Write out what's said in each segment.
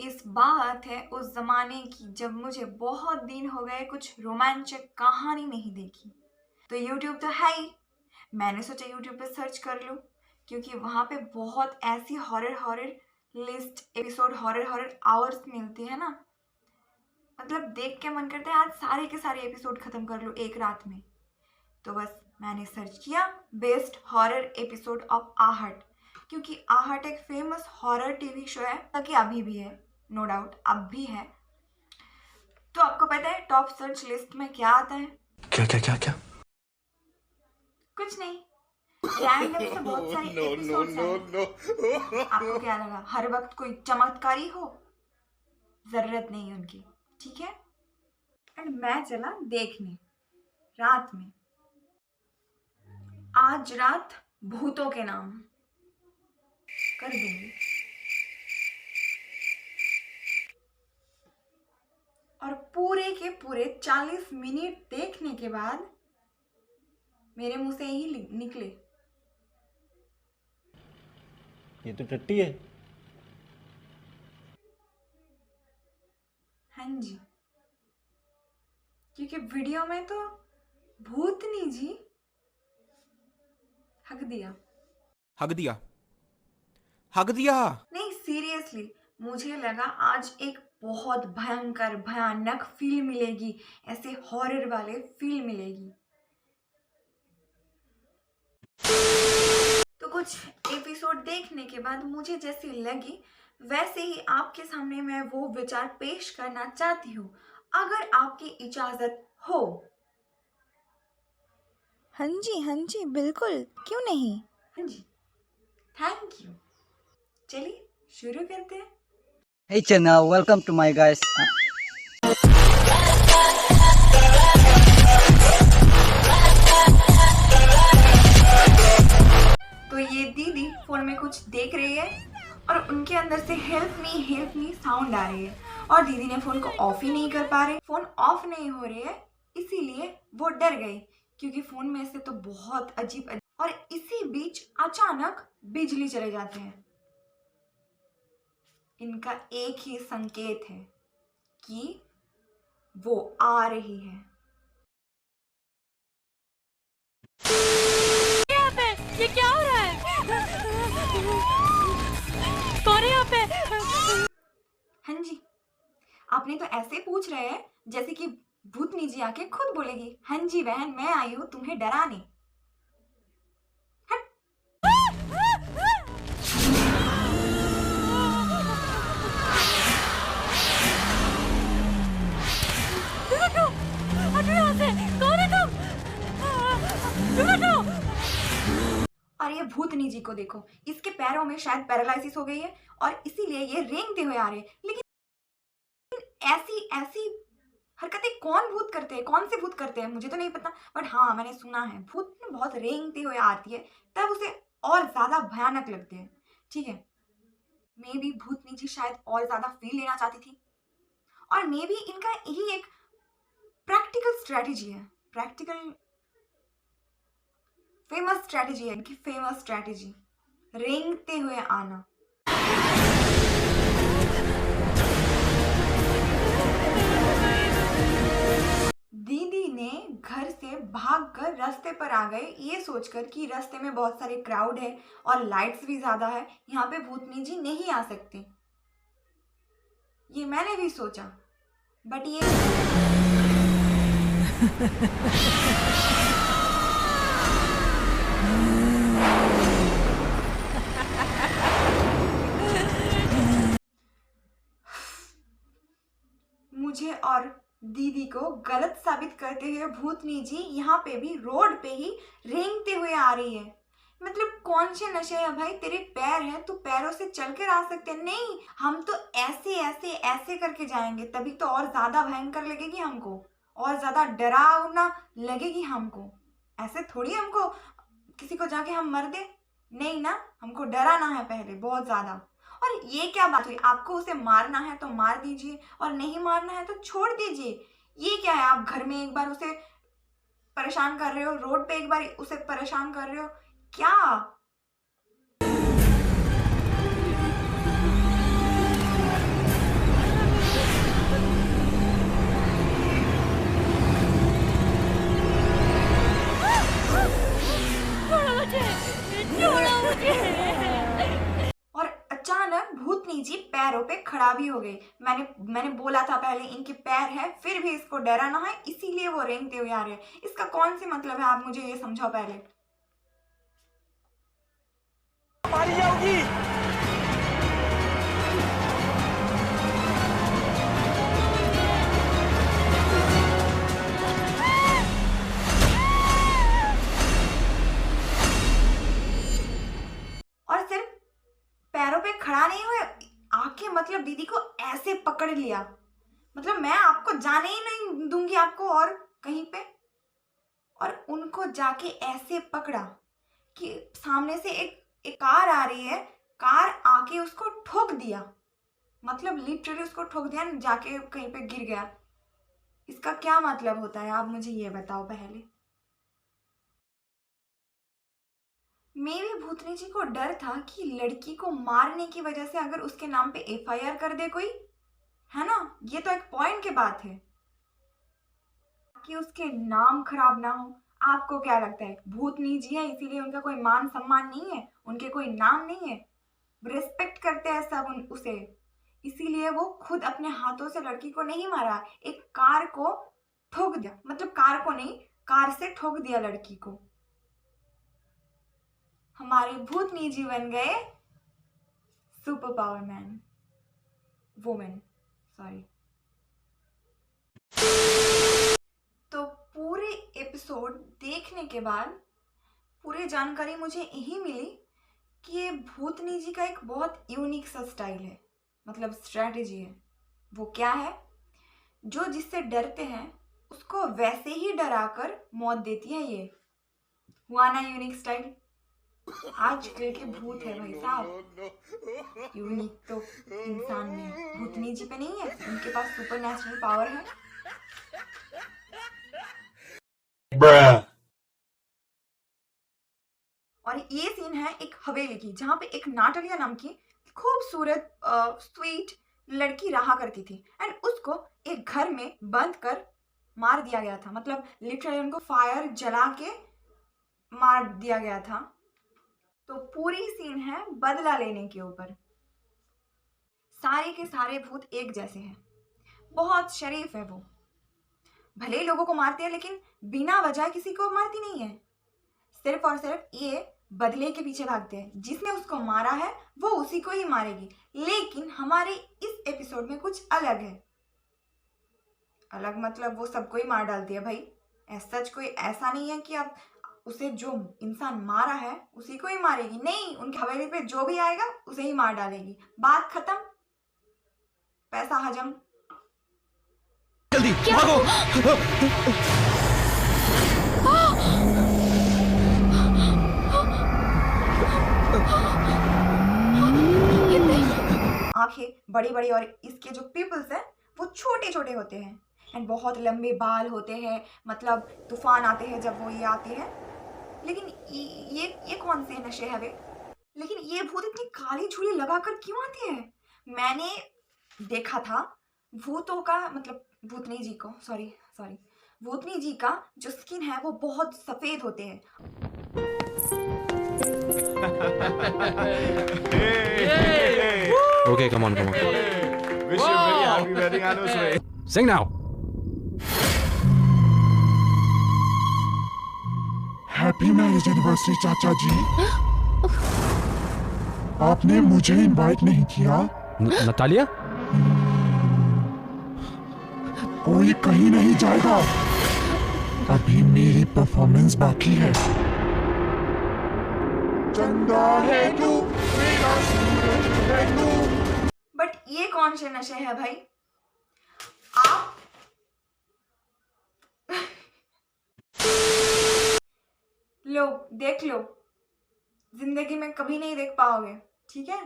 इस बात है उस ज़माने की जब मुझे बहुत दिन हो गए कुछ रोमांचक कहानी नहीं देखी। तो यूट्यूब तो है ही। मैंने सोचा यूट्यूब पे सर्च कर लूँ क्योंकि वहाँ पे बहुत ऐसी horror horror list episode horror horror hours मिलती है ना, मतलब देख के मन करता है आज सारे के सारे एपिसोड ख़त्म कर लूँ एक रात में। तो बस मैंने सर्च किया बेस्ट हॉरर एपिसोड ऑफ आहट, क्योंकि आहट एक फेमस हॉरर टीवी शो है, ताकि अभी भी है, नो डाउट अब भी है। तो आपको पता है टॉप सर्च लिस्ट में क्या आता है? क्या क्या क्या क्या? कुछ नहीं, रैंडम से बहुत सारे एपिसोड्स हैं। आपको क्या लगा हर वक्त कोई चमत्कारी हो? जरूरत नहीं उनकी, ठीक है। एंड मैं चला देखने रात में। आज रात भूतों के नाम कर दूंगी। और पूरे के पूरे 40 मिनट देखने के बाद मेरे मुंह से यही निकले, ये तो टट्टी है। हाँ जी, क्योंकि वीडियो में तो भूतनी जी हक दिया। हक दिया, हक दिया। नहीं सीरियसली, मुझे लगा आज एक बहुत भयंकर भयानक फील मिलेगी, ऐसे हॉरर वाले फील मिलेगी। तो कुछ एपिसोड देखने के बाद मुझे जैसी लगी वैसे ही आपके सामने मैं वो विचार पेश करना चाहती हूँ, अगर आपकी इजाजत हो। हाँ जी बिल्कुल, क्यों नहीं। हाँ जी, थैंक यू। चलिए शुरू करते हैं। Hey channel, welcome to my guys. तो ये दीदी फोन में कुछ देख रही है और उनके अंदर से हेल्प मी साउंड आ रही है, और दीदी ने फोन को ऑफ ही नहीं कर पा रहे। फोन ऑफ नहीं हो रही है, इसीलिए वो डर गई क्योंकि फोन में से तो बहुत अजीब और इसी बीच अचानक बिजली चले जाते हैं। इनका एक ही संकेत है कि वो आ रही है। ये क्या हो रहा है? कौन है यहाँ पे? हाँ जी, आपने तो ऐसे पूछ रहे हैं जैसे कि भूतनी जी आके खुद बोलेगी, हाँ जी बहन मैं आई हूँ तुम्हें डराने। और ये भूतनी जी को देखो, इसके पैरों में शायद पैरालिसिस हो गई है और इसीलिए ये रेंगते हुए आ रहे हैं। लेकिन ऐसी ऐसी हरकतें कौन भूत करते हैं, कौन से भूत करते हैं मुझे तो नहीं पता, बट हाँ मैंने सुना है भूत बहुत रेंगते हुए आती है तब उसे और ज्यादा भयानक लगते हैं। ठीक है, मे बी भूतनी जी शायद और ज्यादा फील लेना चाहती थी, और मे बी इनका यही एक प्रैक्टिकल स्ट्रेटेजी है, फेमस स्ट्रेटेजी है इनकी, फेमस स्ट्रेटेजी रेंगते हुए आना। दीदी ने घर से भागकर रास्ते पर आ गए, ये सोचकर कि रास्ते में बहुत सारे क्राउड है और लाइट्स भी ज्यादा है, यहाँ पे भूतनी जी नहीं आ सकती। ये मैंने भी सोचा, बट ये मुझे और दीदी को गलत साबित करते हुए भूतनी जी यहाँ पे भी रोड पे ही रेंगते हुए आ रही है। मतलब कौन से नशे है भाई, तेरे पैर हैं तो पैरों से चलकर आ सकते हैं, नहीं हम तो ऐसे ऐसे ऐसे करके जाएंगे, तभी तो और ज्यादा भयंकर लगेगी हमको, और ज्यादा डरावना लगेगी हमको। ऐसे थोड़ी हमको किसी को जाके हम मर दे, नहीं ना, हमको डराना है पहले बहुत ज्यादा। और ये क्या बात हुई, आपको उसे मारना है तो मार दीजिए और नहीं मारना है तो छोड़ दीजिए। ये क्या है, आप घर में एक बार उसे परेशान कर रहे हो, रोड पे एक बार उसे परेशान कर रहे हो, क्या? पैरों पे खड़ा भी हो गई। मैंने बोला था पहले इनके पैर है, फिर भी इसको डरा ना है, इसीलिए वो रेंगते हुए आ रहे हैं। इसका कौन सी मतलब है, आप मुझे ये समझाओ पहले। मारी जाओगी। और सिर्फ पैरों पे खड़ा नहीं हुए, आके मतलब दीदी को ऐसे पकड़ लिया। मतलब मैं आपको जाने ही नहीं दूंगी आपको और कहीं पे। और उनको जाके ऐसे पकड़ा कि सामने से एक कार आ रही है, कार आके उसको ठोक दिया। मतलब लिटरली उसको ठोक दिया, जाके कहीं पे गिर गया। इसका क्या मतलब होता है, आप मुझे ये बताओ पहले। मेरी भूतनी जी को डर था कि लड़की को मारने की वजह से अगर उसके नाम पे एफआईआर कर दे कोई, है ना, ये तो एक पॉइंट की बात है कि उसके नाम खराब ना हो। आपको क्या लगता है, भूतनी जी है इसीलिए उनका कोई मान सम्मान नहीं है, उनके कोई नाम नहीं है, रिस्पेक्ट करते हैं सब उसे, इसीलिए वो खुद अपने हाथों से लड़की को नहीं मारा, एक कार को ठोक दिया। मतलब कार को नहीं, कार से ठोक दिया लड़की को। हमारे भूतनी जी बन गए super power man, women, sorry. तो पूरे एपिसोड देखने के बाद पूरी जानकारी मुझे यही मिली कि ये भूतनी जी का एक बहुत यूनिक सा स्टाइल है, मतलब स्ट्रैटेजी है। वो क्या है, जो जिससे डरते हैं उसको वैसे ही डराकर मौत देती है। ये हुआ ना यूनिक स्टाइल। आजकल के भूत है भाई साहब, यूनिक तो इंसान में, भूतनी जी पे नहीं है, उनके पास सुपर नेचुरल पावर है। और ये सीन है एक हवेली की, जहाँ पे एक नाटलिया नाम की खूबसूरत स्वीट लड़की रहा करती थी, एंड उसको एक घर में बंद कर मार दिया गया था। मतलब लिटरली उनको फायर जला के मार दिया गया था। तो पूरी सीन है बदला लेने के ऊपर। सारे के सारे भूत एक जैसे हैं, बहुत शरीफ है वो, भले ही लोगों को मारते हैं लेकिन बिना वजह किसी को मारती नहीं है। सिर्फ और सिर्फ ये बदले के पीछे भागते हैं, जिसने उसको मारा है वो उसी को ही मारेगी। लेकिन हमारे इस एपिसोड में कुछ अलग है। अलग मतलब वो सबको ही मार डालती है भाई। सच कोई ऐसा नहीं है कि आप उसे जो इंसान मारा है उसी को ही मारेगी, नहीं, उनकी हवेली पे जो भी आएगा उसे ही मार डालेगी। बात खत्म, पैसा हजम। जल्दी भागो। आंखें बड़ी बड़ी और इसके जो पीपल्स हैं वो छोटे छोटे होते हैं, एंड बहुत लंबे बाल होते हैं। मतलब तूफान आते हैं जब वो ये आती है। लेकिन ये कौन से नशे है वे? लेकिन ये भूत इतनी काली झूली लगाकर क्यों आती है? मैंने देखा था भूतों का, मतलब भूतनी जी को, सॉरी भूतनी जी का जो स्किन है वो बहुत सफेद होते हैं। Okay, come on. Wish you a very happy wedding anniversary. Sing now. Happy marriage anniversary चाचा जी। आपने मुझे इनवाइट नहीं किया। नतालिया? कोई कहीं नहीं जाएगा, अभी मेरी परफॉर्मेंस बाकी है। चंदा है तू, मेरा सूरज है तू। बट ये कौन से नशे है भाई? आप लो, देख लो, जिंदगी में कभी नहीं देख पाओगे, ठीक है?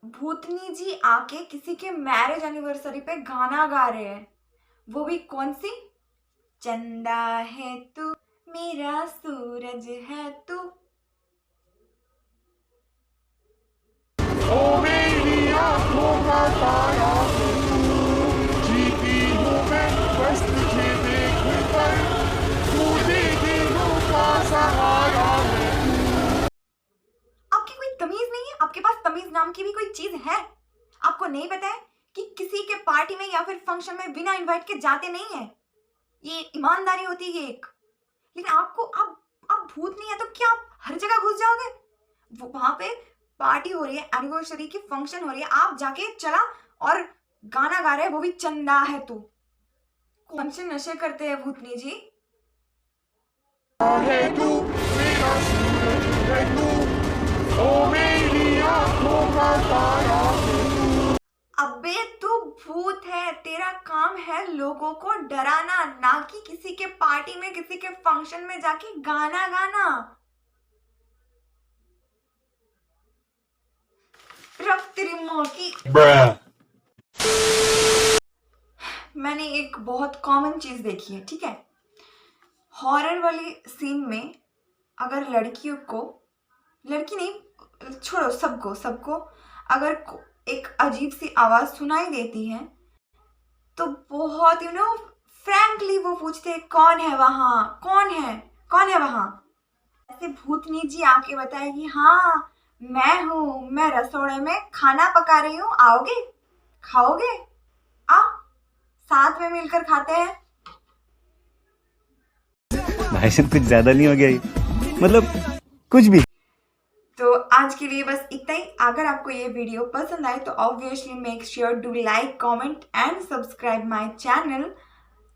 भूतनी जी आके किसी के मैरिज एनिवर्सरी पे गाना गा रहे हैं, वो भी कौन सी? चंदा है तू, मेरा सूरज है तू। ओ मेरी आंखों का तारा है तू, जीती हूँ मैं बस तुझे देखकर, तू दे दिलों का सहारा है तू। आपकी कोई तमीज नहीं है? आपके पास तमीज नाम की भी कोई चीज है? नहीं पता है कि किसी के पार्टी में या फिर फंक्शन में बिना इनवाइट के जाते नहीं है? ये ईमानदारी होती है एक। लेकिन आपको अब भूत नहीं है तो क्या आप हर जगह घुस जाओगे? वो वहां पे पार्टी हो रही है, एनिवर्सरी की फंक्शन हो रही है, आप जाके चला और गाना गा रहे हैं, वो भी चंदा है तू। कौन से नशे करते हैं भूतनी जी? है तू मेरा सूरज है तू, ओ मेरी आंखों का तारा है तू। अबे तू भूत है, तेरा काम है लोगों को डराना, ना कि किसी के पार्टी में किसी के फंक्शन में जाके गाना गाना। रख तेरी माँ की। मैंने एक बहुत कॉमन चीज देखी है, ठीक है? हॉरर वाली सीन में अगर लड़कियों को, लड़की नहीं छोड़ो, सबको अगर एक अजीब सी आवाज सुनाई देती है तो बहुत फ्रैंकली वो पूछते हैं कौन है वहां, कौन है वहां। ऐसे भूतनी जी आके बताएगी हाँ मैं हूँ, मैं रसोड़े में खाना पका रही हूँ, आओगे, खाओगे, आ साथ में मिलकर खाते हैं। भाई साहब कुछ ज्यादा नहीं हो गया ये? मतलब कुछ भी। तो आज के लिए बस इतना ही। अगर आपको ये वीडियो पसंद आए तो obviously make sure to like, comment and subscribe my channel.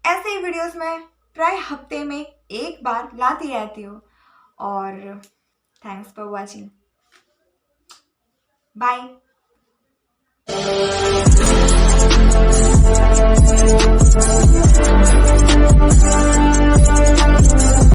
ऐसे ही वीडियोस में प्राय हफ्ते में एक बार लाती रहती हूँ। और थैंक्स फॉर वॉचिंग, बाय।